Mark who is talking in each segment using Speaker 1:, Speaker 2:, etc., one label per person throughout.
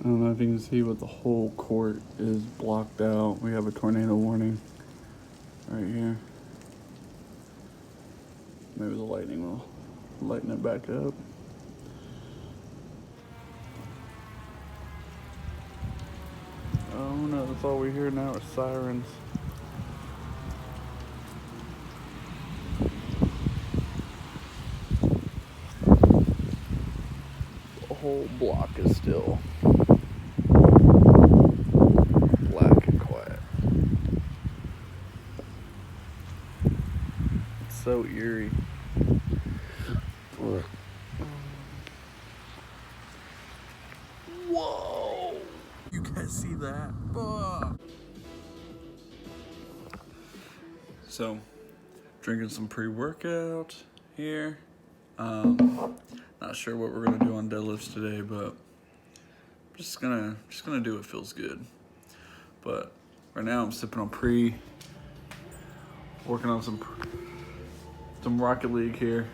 Speaker 1: don't know if you can see, but the whole court is blocked out. We have a tornado warning right here. Maybe the lightning will lighten it back up. Oh no, that's all we hear now are sirens. The whole block is still black and quiet. It's so eerie. Whoa! You guys see that? So, drinking some pre-workout here. Not sure what we're gonna do on deadlifts today, but just gonna do what feels good. But right now I'm sipping on pre, working on some Rocket League here.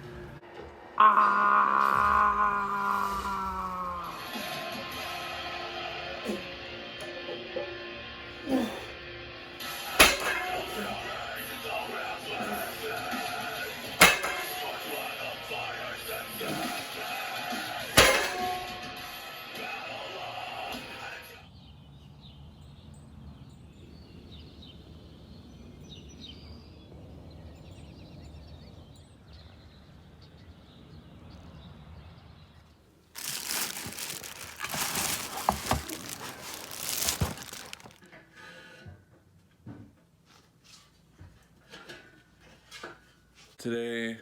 Speaker 1: Today,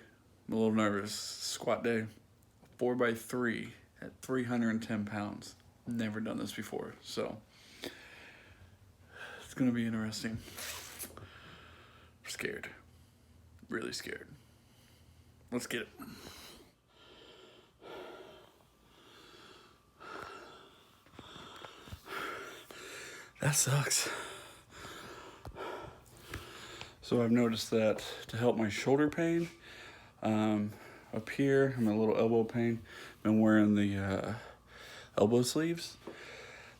Speaker 1: I'm a little nervous. Squat day, 4x3 at 310 pounds. Never done this before, so it's gonna be interesting. I'm scared, really scared. Let's get it. That sucks. So I've noticed that to help my shoulder pain, up here, I'm a little elbow pain. Been wearing the elbow sleeves.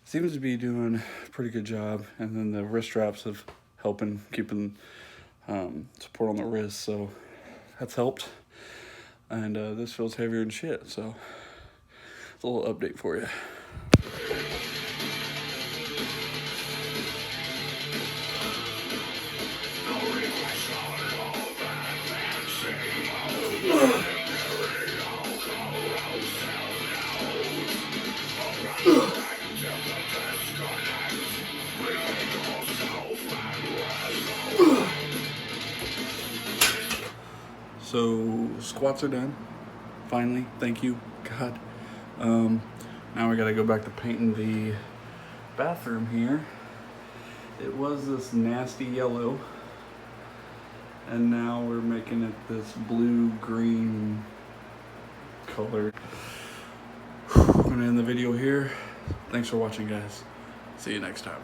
Speaker 1: Seems to be doing a pretty good job. And then the wrist straps have helping keeping support on the wrist. So that's helped. And this feels heavier than shit. So it's a little update for you. So squats are done. Finally, thank you, God. Now we gotta go back to painting the bathroom here. It was this nasty yellow, and now we're making it this blue-green color. I'm gonna end the video here. Thanks for watching, guys. See you next time.